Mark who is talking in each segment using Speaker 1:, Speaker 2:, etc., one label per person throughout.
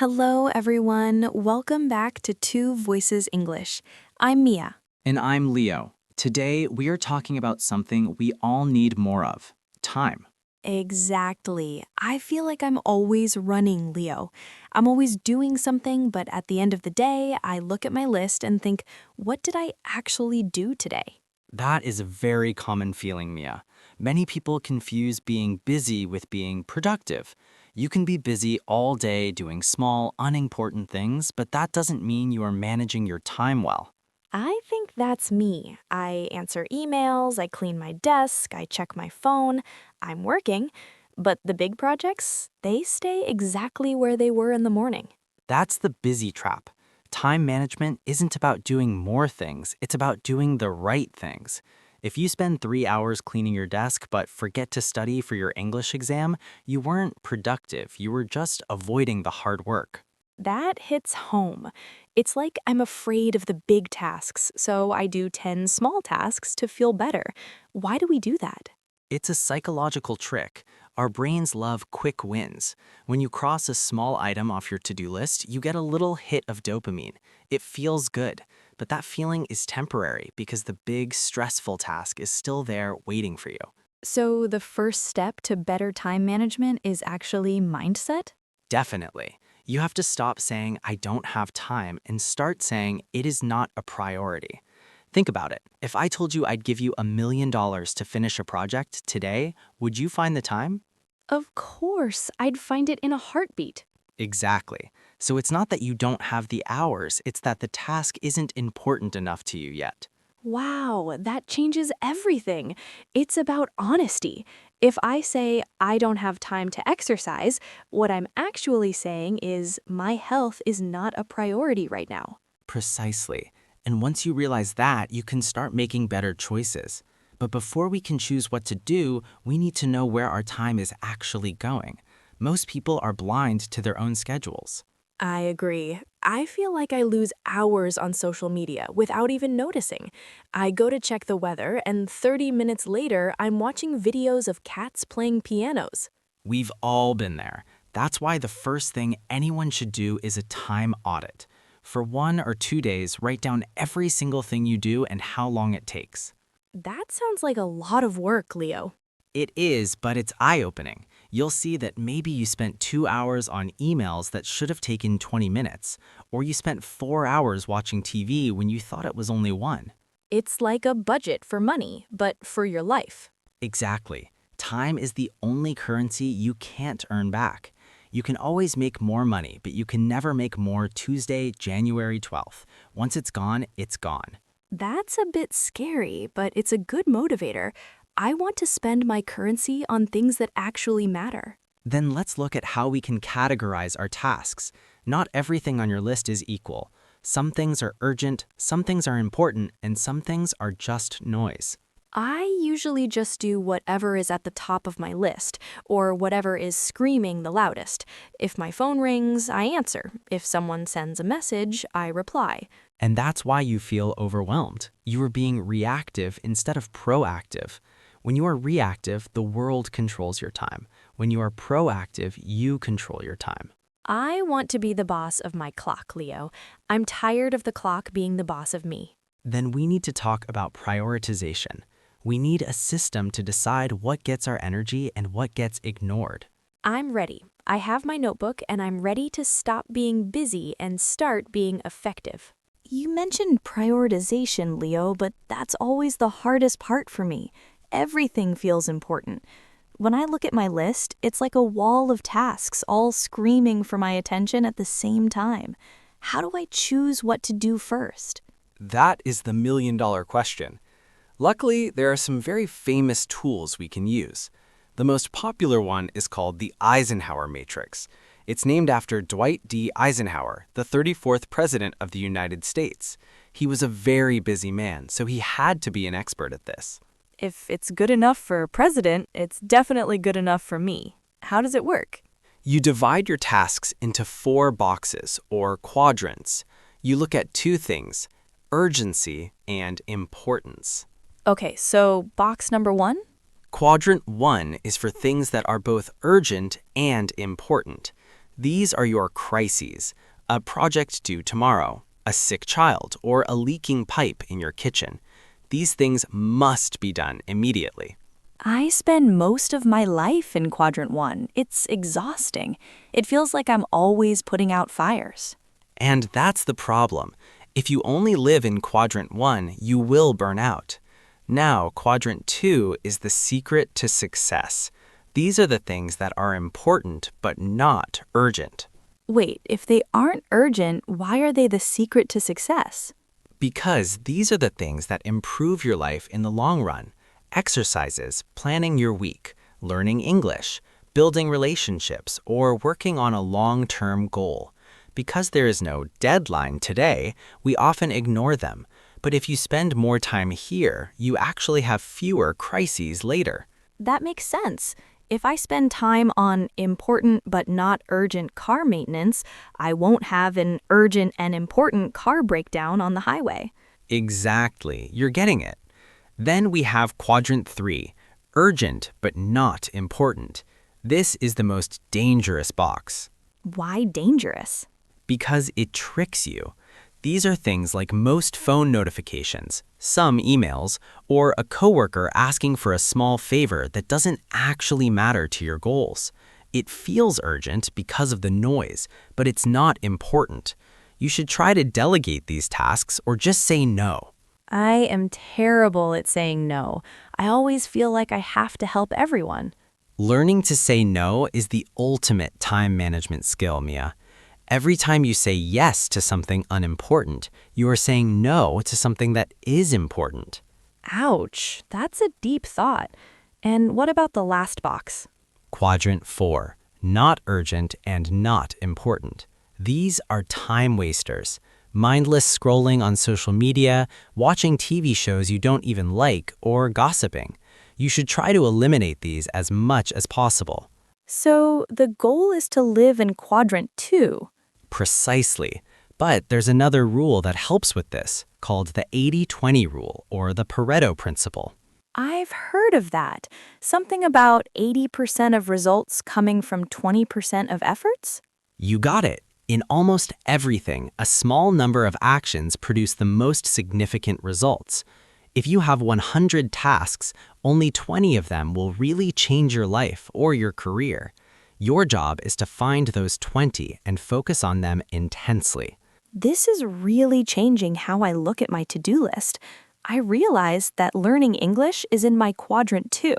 Speaker 1: Hello, everyone. Welcome back to Two Voices English. I'm Mia.
Speaker 2: And I'm Leo. Today, we are talking about something we all need more of: time.
Speaker 1: Exactly. I feel like I'm always running, Leo. I'm always doing something, but at the end of the day, I look at my list and think, what did I actually do today?
Speaker 2: That is a very common feeling, Mia. Many people confuse being busy with being productive. You can be busy all day doing small, unimportant things, but that doesn't mean you are managing your time well.
Speaker 1: I think that's me. I answer emails, I clean my desk, I check my phone, I'm working. But the big projects, they stay exactly where they were in the morning.
Speaker 2: That's the busy trap. Time management isn't about doing more things, it's about doing the right things. If you spend 3 hours cleaning your desk but forget to study for your English exam, you weren't productive, you were just avoiding the hard work.
Speaker 1: That hits home. It's like I'm afraid of the big tasks, so I do 10 small tasks to feel better. Why do we do that?
Speaker 2: It's a psychological trick. Our brains love quick wins. When you cross a small item off your to-do list, you get a little hit of dopamine. It feels good, but that feeling is temporary because the big, stressful task is still there waiting for you.
Speaker 1: So, the first step to better time management is actually mindset?
Speaker 2: Definitely. You have to stop saying, I don't have time, and start saying, it is not a priority. Think about it. If I told you I'd give you $1 million to finish a project today, would you find the time?
Speaker 1: Of course, I'd find it in a heartbeat.
Speaker 2: Exactly. So it's not that you don't have the hours, it's that the task isn't important enough to you yet.
Speaker 1: Wow, that changes everything. It's about honesty. If I say I don't have time to exercise, what I'm actually saying is my health is not a priority right now.
Speaker 2: Precisely. And once you realize that, you can start making better choices. But before we can choose what to do, we need to know where our time is actually going. Most people are blind to their own schedules.
Speaker 1: I agree. I feel like I lose hours on social media without even noticing. I go to check the weather, and 30 minutes later, I'm watching videos of cats playing pianos.
Speaker 2: We've all been there. That's why the first thing anyone should do is a time audit. For 1 or 2 days, write down every single thing you do and how long it takes.
Speaker 1: That sounds like a lot of work, Leo.
Speaker 2: It is, but it's eye-opening. You'll see that maybe you spent 2 hours on emails that should have taken 20 minutes, or you spent 4 hours watching TV when you thought it was only one.
Speaker 1: It's like a budget for money, but for your life.
Speaker 2: Exactly. Time is the only currency you can't earn back. You can always make more money, but you can never make more Tuesday, January 12th. Once it's gone, it's gone.
Speaker 1: That's a bit scary, but it's a good motivator. I want to spend my currency on things that actually matter.
Speaker 2: Then let's look at how we can categorize our tasks. Not everything on your list is equal. Some things are urgent, some things are important, and some things are just noise.
Speaker 1: I usually just do whatever is at the top of my list, or whatever is screaming the loudest. If my phone rings, I answer. If someone sends a message, I reply.
Speaker 2: And that's why you feel overwhelmed. You are being reactive instead of proactive. When you are reactive, the world controls your time. When you are proactive, you control your time.
Speaker 1: I want to be the boss of my clock, Leo. I'm tired of the clock being the boss of me.
Speaker 2: Then we need to talk about prioritization. We need a system to decide what gets our energy and what gets ignored.
Speaker 1: I'm ready. I have my notebook and I'm ready to stop being busy and start being effective. You mentioned prioritization, Leo, but that's always the hardest part for me. Everything feels important. When I look at my list, it's like a wall of tasks all screaming for my attention at the same time. How do I choose what to do first?
Speaker 3: That is the million-dollar question. Luckily, there are some very famous tools we can use. The most popular one is called the Eisenhower Matrix. It's named after Dwight D. Eisenhower, the 34th President of the United States. He was a very busy man, so he had to be an expert at this.
Speaker 1: If it's good enough for a president, it's definitely good enough for me. How does it work?
Speaker 3: You divide your tasks into 4 boxes, or quadrants. You look at 2 things: urgency and importance.
Speaker 1: Okay, so box number 1?
Speaker 3: Quadrant 1 is for things that are both urgent and important. These are your crises: a project due tomorrow, a sick child, or a leaking pipe in your kitchen. These things must be done immediately.
Speaker 1: I spend most of my life in quadrant 1. It's exhausting. It feels like I'm always putting out fires.
Speaker 3: And that's the problem. If you only live in quadrant 1, you will burn out. Now, quadrant 2 is the secret to success. These are the things that are important but not urgent.
Speaker 1: Wait, if they aren't urgent, why are they the secret to success?
Speaker 3: Because these are the things that improve your life in the long run. Exercises, planning your week, learning English, building relationships, or working on a long-term goal. Because there is no deadline today, we often ignore them. But if you spend more time here, you actually have fewer crises later.
Speaker 1: That makes sense. If I spend time on important but not urgent car maintenance, I won't have an urgent and important car breakdown on the highway.
Speaker 3: Exactly, you're getting it. Then we have quadrant 3, urgent but not important. This is the most dangerous box
Speaker 1: Why dangerous?
Speaker 3: because it tricks you. These are things like most phone notifications, some emails, or a coworker asking for a small favor that doesn't actually matter to your goals. It feels urgent because of the noise, but it's not important. You should try to delegate these tasks or just say no.
Speaker 1: I am terrible at saying no. I always feel like I have to help everyone.
Speaker 3: Learning to say no is the ultimate time management skill, Mia. Every time you say yes to something unimportant, you are saying no to something that is important.
Speaker 1: Ouch, that's a deep thought. And what about the last box?
Speaker 3: Quadrant 4, not urgent and not important. These are time wasters. Mindless scrolling on social media, watching TV shows you don't even like, or gossiping. You should try to eliminate these as much as possible.
Speaker 1: So the goal is to live in quadrant 2.
Speaker 3: Precisely. But there's another rule that helps with this, called the 80-20 rule, or the Pareto principle.
Speaker 1: I've heard of that. Something about 80% of results coming from 20% of efforts?
Speaker 3: You got it. In almost everything, a small number of actions produce the most significant results. If you have 100 tasks, only 20 of them will really change your life or your career. Your job is to find those 20 and focus on them intensely.
Speaker 1: This is really changing how I look at my to-do list. I realize that learning English is in my quadrant 2.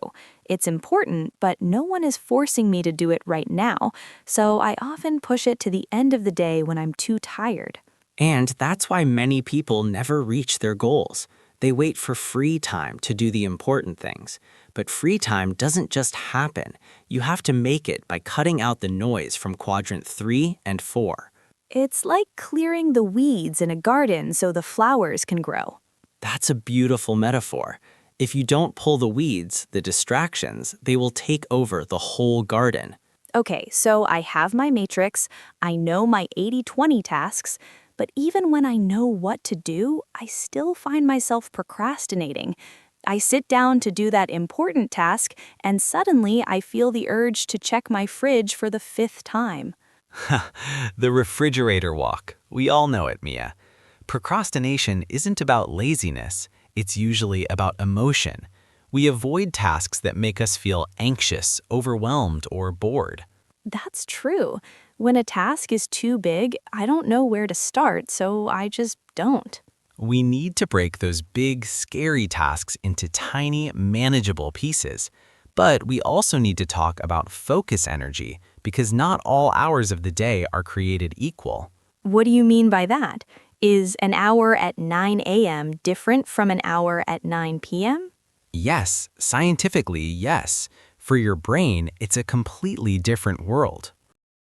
Speaker 1: It's important, but no one is forcing me to do it right now, so I often push it to the end of the day when I'm too tired.
Speaker 3: And that's why many people never reach their goals. They wait for free time to do the important things. But free time doesn't just happen. You have to make it by cutting out the noise from quadrant 3 and 4.
Speaker 1: It's like clearing the weeds in a garden so the flowers can grow.
Speaker 3: That's a beautiful metaphor. If you don't pull the weeds, the distractions, they will take over the whole garden.
Speaker 1: Okay, so I have my matrix, I know my 80-20 tasks, but even when I know what to do, I still find myself procrastinating. I sit down to do that important task, and suddenly I feel the urge to check my fridge for the 5th time.
Speaker 3: The refrigerator walk. We all know it, Mia. Procrastination isn't about laziness. It's usually about emotion. We avoid tasks that make us feel anxious, overwhelmed, or bored.
Speaker 1: That's true. When a task is too big, I don't know where to start, so I just don't.
Speaker 3: We need to break those big, scary tasks into tiny, manageable pieces. But we also need to talk about focus energy, because not all hours of the day are created equal.
Speaker 1: What do you mean by that? Is an hour at 9 a.m. different from an hour at 9 p.m.?
Speaker 3: Yes, scientifically, yes. For your brain, it's a completely different world.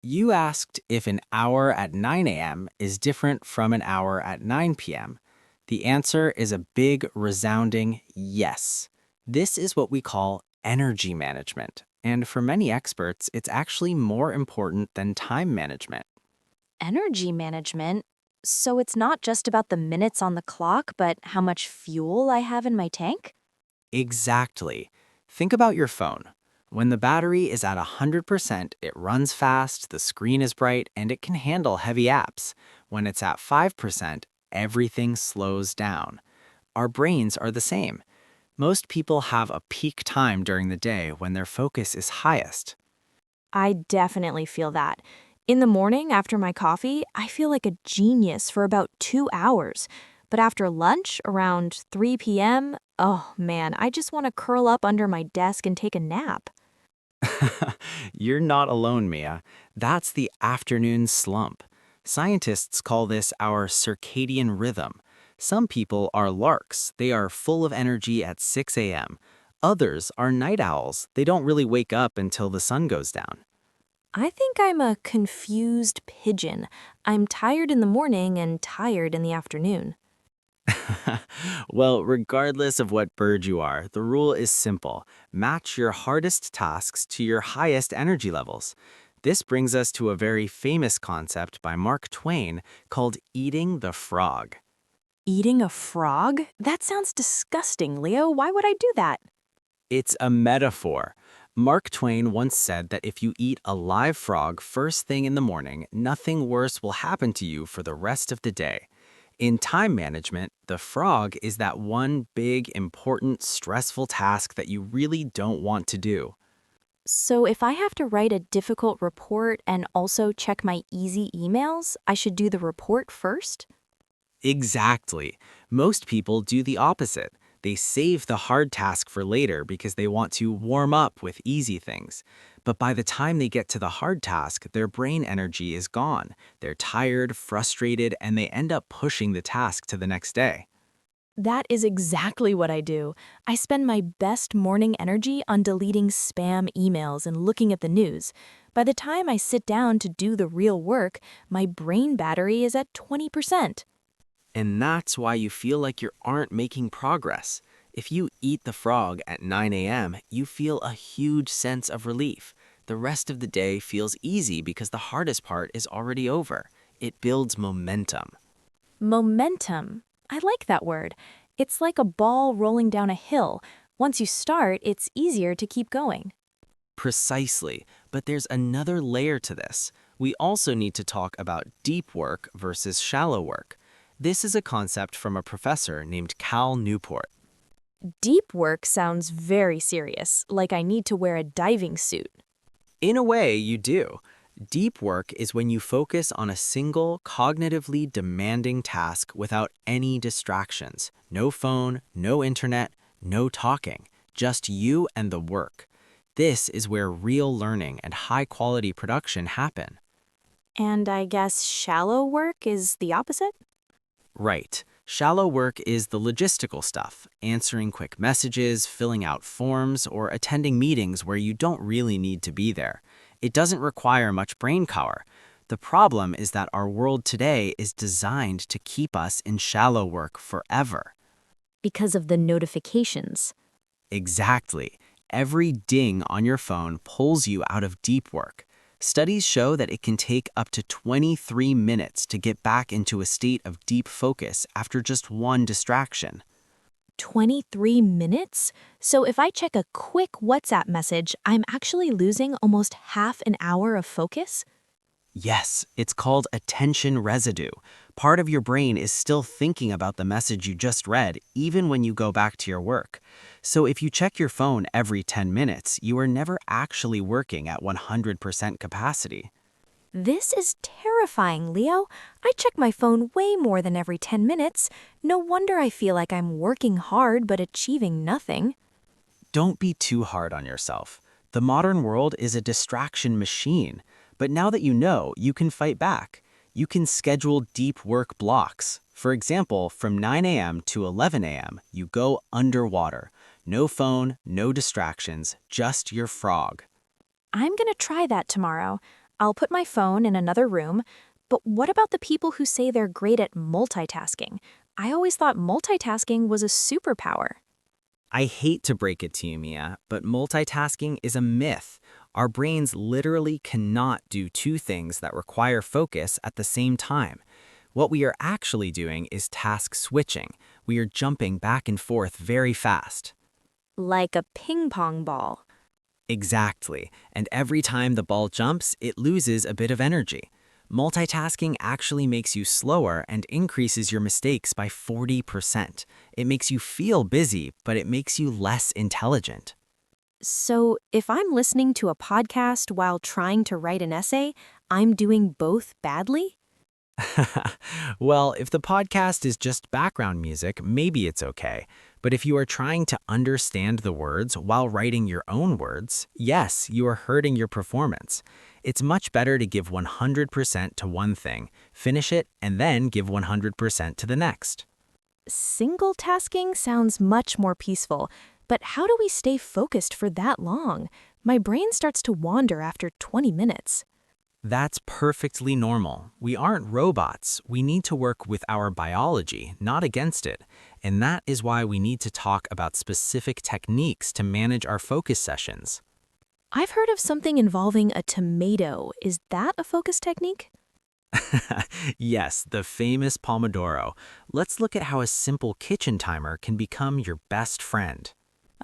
Speaker 3: You asked if an hour at 9 a.m. is different from an hour at 9 p.m. The answer is a big, resounding yes. This is what we call energy management, and for many experts, it's actually more important than time management.
Speaker 1: Energy management? So it's not just about the minutes on the clock, but how much fuel I have in my tank?
Speaker 3: Exactly. Think about your phone.
Speaker 2: When the battery is at 100%, it runs fast, the screen is bright, and it can handle heavy apps. When it's at 5%, everything slows down. Our brains are the same. Most people have a peak time during the day when their focus is highest.
Speaker 1: I definitely feel that. In the morning, after my coffee, I feel like a genius for about 2 hours. But after lunch, around 3 p.m., oh man, I just want to curl up under my desk and take a nap.
Speaker 2: You're not alone, Mia. That's the afternoon slump. Scientists call this our circadian rhythm. Some people are larks. They are full of energy at 6 a.m. Others are night owls. They don't really wake up until the sun goes down.
Speaker 1: I think I'm a confused pigeon. I'm tired in the morning and tired in the afternoon.
Speaker 2: Well, regardless of what bird you are, the rule is simple. Match your hardest tasks to your highest energy levels. This brings us to a very famous concept by Mark Twain called eating the frog.
Speaker 1: Eating a frog? That sounds disgusting, Leo. Why would I do that?
Speaker 2: It's a metaphor. Mark Twain once said that if you eat a live frog first thing in the morning, nothing worse will happen to you for the rest of the day. In time management, the frog is that one big, important, stressful task that you really don't want to do.
Speaker 1: So if I have to write a difficult report and also check my easy emails, I should do the report first?
Speaker 2: Exactly. Most people do the opposite. They save the hard task for later because they want to warm up with easy things. But by the time they get to the hard task, their brain energy is gone. They're tired, frustrated, and they end up pushing the task to the next day.
Speaker 1: That is exactly what I do. I spend my best morning energy on deleting spam emails and looking at the news. By the time I sit down to do the real work, my brain battery is at 20%.
Speaker 2: And that's why you feel like you aren't making progress. If you eat the frog at 9 a.m., you feel a huge sense of relief. The rest of the day feels easy because the hardest part is already over. It builds momentum.
Speaker 1: Momentum. I like that word. It's like a ball rolling down a hill. Once you start, it's easier to keep going.
Speaker 2: Precisely, but there's another layer to this. We also need to talk about deep work versus shallow work. This is a concept from a professor named Cal Newport.
Speaker 1: Deep work sounds very serious, like I need to wear a diving suit.
Speaker 2: In a way, you do. Deep work is when you focus on a single, cognitively demanding task without any distractions. No phone, no internet, no talking. Just you and the work. This is where real learning and high-quality production happen.
Speaker 1: And I guess shallow work is the opposite?
Speaker 2: Right. Shallow work is the logistical stuff, answering quick messages, filling out forms, or attending meetings where you don't really need to be there. It doesn't require much brain power. The problem is that our world today is designed to keep us in shallow work forever.
Speaker 1: Because of the notifications.
Speaker 2: Exactly. Every ding on your phone pulls you out of deep work. Studies show that it can take up to 23 minutes to get back into a state of deep focus after just one distraction.
Speaker 1: 23 minutes? So if I check a quick WhatsApp message, I'm actually losing almost half an hour of focus?
Speaker 2: Yes, it's called attention residue. Part of your brain is still thinking about the message you just read, even when you go back to your work. So if you check your phone every 10 minutes, you are never actually working at 100% capacity.
Speaker 1: This is terrifying, Leo. I check my phone way more than every 10 minutes. No wonder I feel like I'm working hard but achieving nothing.
Speaker 2: Don't be too hard on yourself. The modern world is a distraction machine. But now that you know, you can fight back. You can schedule deep work blocks. For example, from 9 a.m. to 11 a.m., you go underwater. No phone, no distractions, just your frog.
Speaker 1: I'm gonna try that tomorrow. I'll put my phone in another room. But what about the people who say they're great at multitasking? I always thought multitasking was a superpower.
Speaker 2: I hate to break it to you, Mia, but multitasking is a myth. Our brains literally cannot do two things that require focus at the same time. What we are actually doing is task switching. We are jumping back and forth very fast.
Speaker 1: Like a ping pong ball.
Speaker 2: Exactly. And every time the ball jumps, it loses a bit of energy. Multitasking actually makes you slower and increases your mistakes by 40%. It makes you feel busy, but it makes you less intelligent.
Speaker 1: So, if I'm listening to a podcast while trying to write an essay, I'm doing both badly?
Speaker 2: Well, if the podcast is just background music, maybe it's okay. But if you are trying to understand the words while writing your own words, yes, you are hurting your performance. It's much better to give 100% to one thing, finish it, and then give 100% to the next.
Speaker 1: Single tasking sounds much more peaceful, but how do we stay focused for that long? My brain starts to wander after 20 minutes.
Speaker 2: That's perfectly normal. We aren't robots. We need to work with our biology, not against it. And that is why we need to talk about specific techniques to manage our focus sessions.
Speaker 1: I've heard of something involving a tomato. Is that a focus technique?
Speaker 2: Yes, the famous Pomodoro. Let's look at how a simple kitchen timer can become your best friend.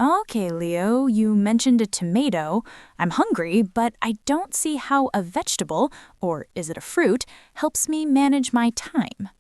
Speaker 1: Okay, Leo, you mentioned a tomato. I'm hungry, but I don't see how a vegetable, or is it a fruit, helps me manage my time.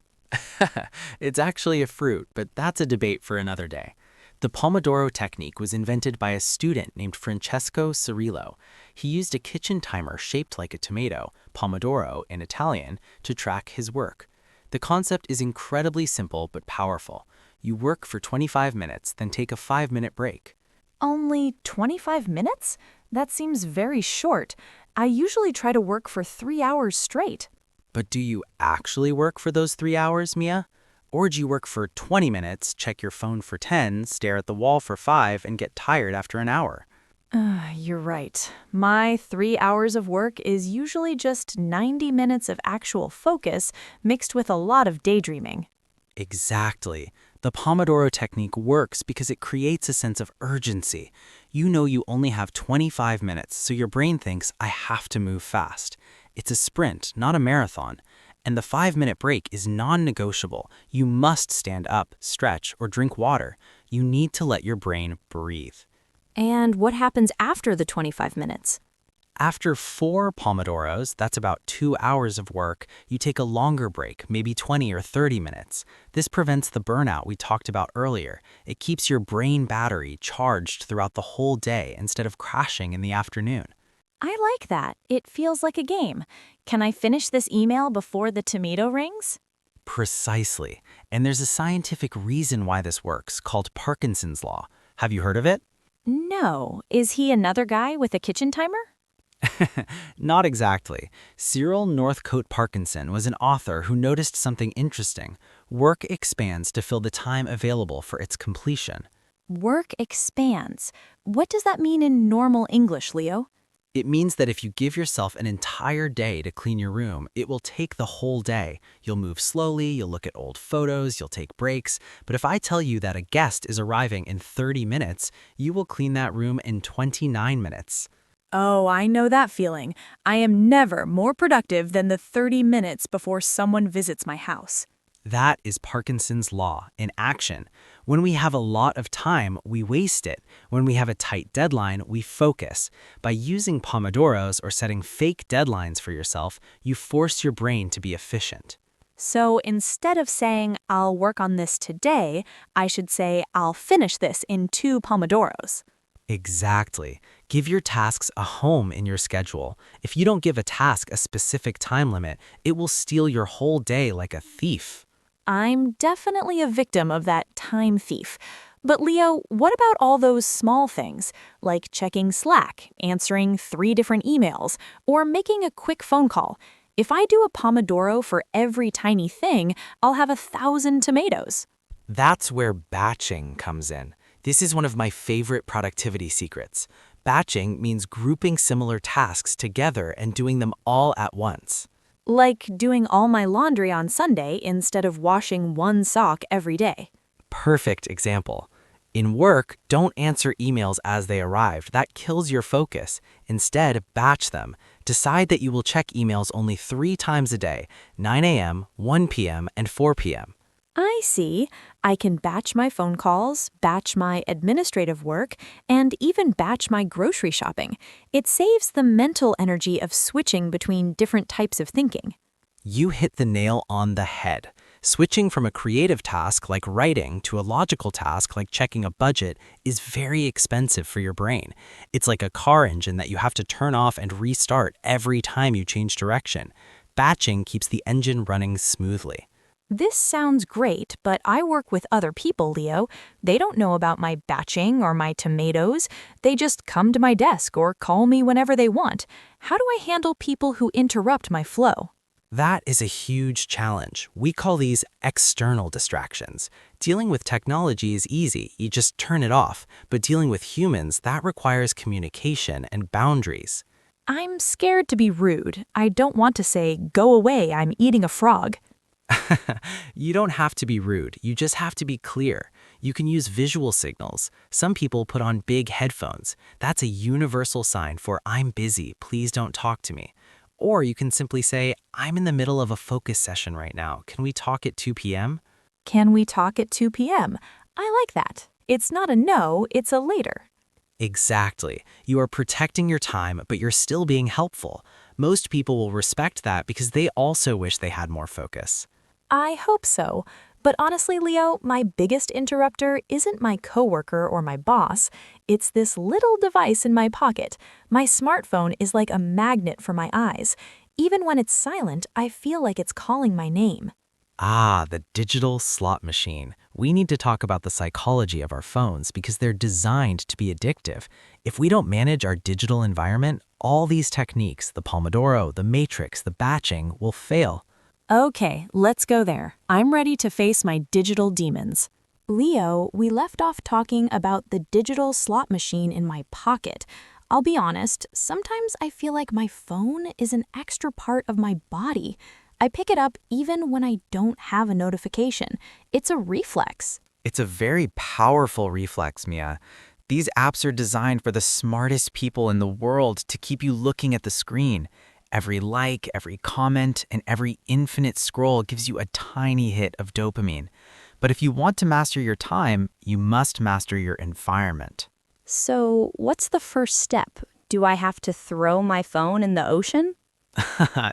Speaker 2: It's actually a fruit, but that's a debate for another day. The Pomodoro technique was invented by a student named Francesco Cirillo. He used a kitchen timer shaped like a tomato, Pomodoro in Italian, to track his work. The concept is incredibly simple but powerful. You work for 25 minutes, then take a 5-minute break.
Speaker 1: Only 25 minutes? That seems very short. I usually try to work for 3 hours straight.
Speaker 2: But do you actually work for those 3 hours, Mia? Or do you work for 20 minutes, check your phone for 10, stare at the wall for 5, and get tired after an hour?
Speaker 1: You're right. My 3 hours of work is usually just 90 minutes of actual focus mixed with a lot of daydreaming.
Speaker 2: Exactly. The Pomodoro technique works because it creates a sense of urgency. You know you only have 25 minutes, so your brain thinks, I have to move fast. It's a sprint, not a marathon. And the 5-minute break is non-negotiable. You must stand up, stretch, or drink water. You need to let your brain breathe.
Speaker 1: And what happens after the 25 minutes?
Speaker 2: After 4 Pomodoros, that's about 2 hours of work, you take a longer break, maybe 20 or 30 minutes. This prevents the burnout we talked about earlier. It keeps your brain battery charged throughout the whole day instead of crashing in the afternoon.
Speaker 1: I like that. It feels like a game. Can I finish this email before the tomato rings?
Speaker 2: Precisely. And there's a scientific reason why this works, called Parkinson's law. Have you heard of it?
Speaker 1: No. Is he another guy with a kitchen timer?
Speaker 2: Not exactly. Cyril Northcote Parkinson was an author who noticed something interesting. Work expands to fill the time available for its completion.
Speaker 1: Work expands. What does that mean in normal English, Leo?
Speaker 2: It means that if you give yourself an entire day to clean your room, it will take the whole day. You'll move slowly, you'll look at old photos, you'll take breaks. But if I tell you that a guest is arriving in 30 minutes, you will clean that room in 29 minutes.
Speaker 1: Oh, I know that feeling. I am never more productive than the 30 minutes before someone visits my house.
Speaker 2: That is Parkinson's law in action. When we have a lot of time, we waste it. When we have a tight deadline, we focus. By using Pomodoros or setting fake deadlines for yourself, you force your brain to be efficient.
Speaker 1: So instead of saying, I'll work on this today, I should say, I'll finish this in 2 Pomodoros.
Speaker 2: Exactly. Give your tasks a home in your schedule. If you don't give a task a specific time limit, it will steal your whole day like a thief.
Speaker 1: I'm definitely a victim of that time thief. But Leo, what about all those small things, like checking Slack, answering 3 different emails, or making a quick phone call? If I do a Pomodoro for every tiny thing, I'll have 1,000 tomatoes.
Speaker 2: That's where batching comes in. This is one of my favorite productivity secrets. Batching means grouping similar tasks together and doing them all at once.
Speaker 1: Like doing all my laundry on Sunday instead of washing 1 sock every day.
Speaker 2: Perfect example. In work, don't answer emails as they arrived. That kills your focus. Instead, batch them. Decide that you will check emails only 3 times a day, 9 a.m., 1 p.m., and 4 p.m.
Speaker 1: I see. I can batch my phone calls, batch my administrative work, and even batch my grocery shopping. It saves the mental energy of switching between different types of thinking.
Speaker 2: You hit the nail on the head. Switching from a creative task like writing to a logical task like checking a budget is very expensive for your brain. It's like a car engine that you have to turn off and restart every time you change direction. Batching keeps the engine running smoothly.
Speaker 1: This sounds great, but I work with other people, Leo. They don't know about my batching or my tomatoes. They just come to my desk or call me whenever they want. How do I handle people who interrupt my flow?
Speaker 2: That is a huge challenge. We call these external distractions. Dealing with technology is easy, you just turn it off. But dealing with humans, that requires communication and boundaries.
Speaker 1: I'm scared to be rude. I don't want to say, "Go away, I'm eating a frog."
Speaker 2: You don't have to be rude, you just have to be clear. You can use visual signals. Some people put on big headphones. That's a universal sign for "I'm busy, please don't talk to me." Or you can simply say, "I'm in the middle of a focus session right now. Can we talk at 2 p.m.?"
Speaker 1: Can we talk at 2 p.m.? I like that. It's not a no, it's a later.
Speaker 2: Exactly. You are protecting your time, but you're still being helpful. Most people will respect that because they also wish they had more focus.
Speaker 1: I hope so. But honestly, Leo, my biggest interrupter isn't my coworker or my boss. It's this little device in my pocket. My smartphone is like a magnet for my eyes. Even when it's silent, I feel like it's calling my name.
Speaker 2: Ah, the digital slot machine. We need to talk about the psychology of our phones because they're designed to be addictive. If we don't manage our digital environment, all these techniques, the Pomodoro, the Matrix, the batching, will fail.
Speaker 1: Okay, let's go there. I'm ready to face my digital demons. Leo, we left off talking about the digital slot machine in my pocket. I'll be honest, sometimes I feel like my phone is an extra part of my body. I pick it up even when I don't have a notification. It's a reflex.
Speaker 4: It's a very powerful reflex, Mia. These apps are designed for the smartest people in the world to keep you looking at the screen. Every like, every comment, and every infinite scroll gives you a tiny hit of dopamine. But if you want to master your time, you must master your environment.
Speaker 1: So, what's the first step? Do I have to throw my phone in the ocean?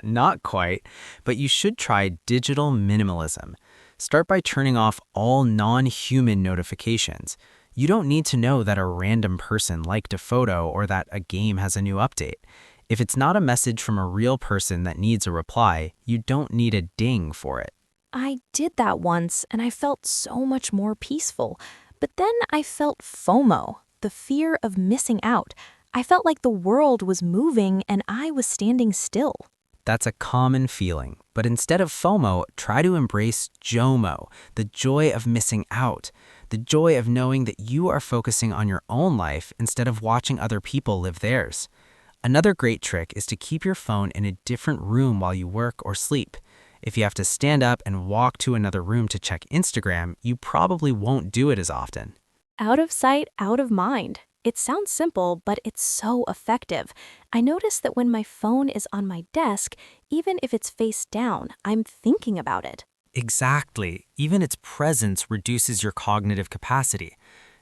Speaker 2: Not quite, but you should try digital minimalism. Start by turning off all non-human notifications. You don't need to know that a random person liked a photo or that a game has a new update. If it's not a message from a real person that needs a reply, you don't need a ding for it.
Speaker 1: I did that once and I felt so much more peaceful. But then I felt FOMO, the fear of missing out. I felt like the world was moving and I was standing still.
Speaker 2: That's a common feeling, but instead of FOMO, try to embrace JOMO, the joy of missing out, the joy of knowing that you are focusing on your own life instead of watching other people live theirs. Another great trick is to keep your phone in a different room while you work or sleep. If you have to stand up and walk to another room to check Instagram, you probably won't do it as often.
Speaker 1: Out of sight, out of mind. It sounds simple, but it's so effective. I notice that when my phone is on my desk, even if it's face down, I'm thinking about it.
Speaker 2: Exactly. Even its presence reduces your cognitive capacity.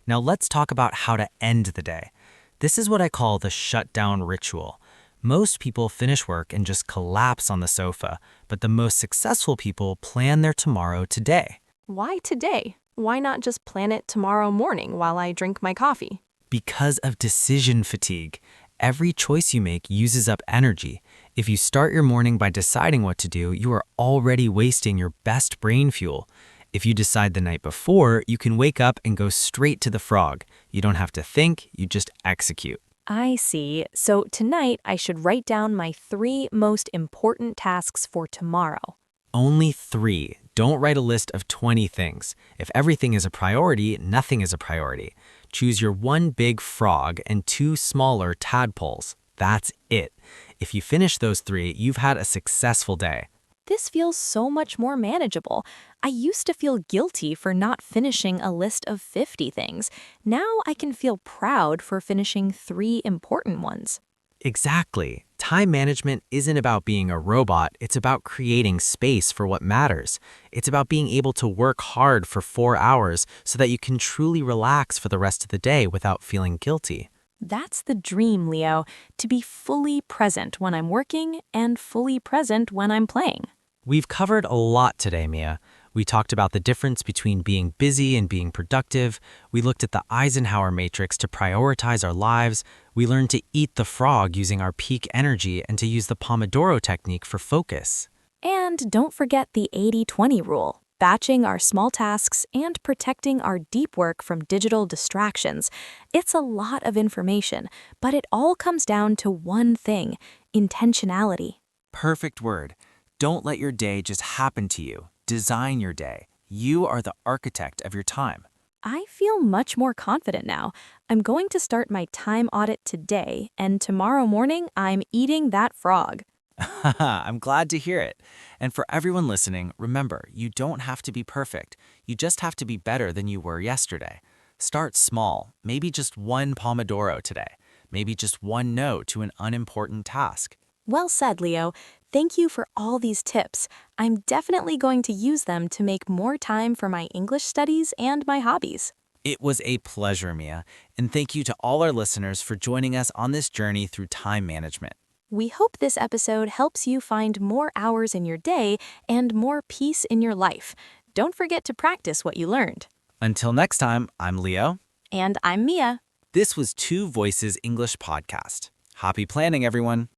Speaker 2: Now let's talk about how to end the day. This is what I call the shutdown ritual. Most people finish work and just collapse on the sofa, but the most successful people plan their tomorrow today.
Speaker 5: Why today? Why not just plan it tomorrow morning while I drink my coffee?
Speaker 2: Because of decision fatigue. Every choice you make uses up energy. If you start your morning by deciding what to do, you are already wasting your best brain fuel. If you decide the night before, you can wake up and go straight to the frog. You don't have to think, you just execute.
Speaker 1: I see. So tonight I should write down my 3 most important tasks for tomorrow.
Speaker 2: Only 3. Don't write a list of 20 things. If everything is a priority, nothing is a priority. Choose your 1 big frog and 2 smaller tadpoles. That's it. If you finish those 3, you've had a successful day.
Speaker 1: This feels so much more manageable. I used to feel guilty for not finishing a list of 50 things. Now I can feel proud for finishing 3 important ones.
Speaker 2: Exactly. Time management isn't about being a robot, it's about creating space for what matters. It's about being able to work hard for 4 hours so that you can truly relax for the rest of the day without feeling guilty.
Speaker 1: That's the dream, Leo, to be fully present when I'm working and fully present when I'm playing.
Speaker 2: We've covered a lot today, Mia. We talked about the difference between being busy and being productive. We looked at the Eisenhower Matrix to prioritize our lives. We learned to eat the frog using our peak energy and to use the Pomodoro technique for focus.
Speaker 1: And don't forget the 80-20 rule, batching our small tasks and protecting our deep work from digital distractions. It's a lot of information, but it all comes down to one thing: intentionality.
Speaker 3: Perfect word. Don't let your day just happen to you. Design your day. You are the architect of your time.
Speaker 1: I feel much more confident now. I'm going to start my time audit today, and tomorrow morning I'm eating that frog.
Speaker 3: I'm glad to hear it. And for everyone listening, remember, you don't have to be perfect. You just have to be better than you were yesterday. Start small, maybe just one Pomodoro today, maybe just one no to an unimportant task.
Speaker 1: Well said, Leo. Thank you for all these tips. I'm definitely going to use them to make more time for my English studies and my hobbies.
Speaker 3: It was a pleasure, Mia, and thank you to all our listeners for joining us on this journey through time management.
Speaker 1: We hope this episode helps you find more hours in your day and more peace in your life. Don't forget to practice what you learned.
Speaker 3: Until next time, I'm Leo.
Speaker 1: And I'm Mia.
Speaker 3: This was Two Voices English Podcast. Happy planning, everyone.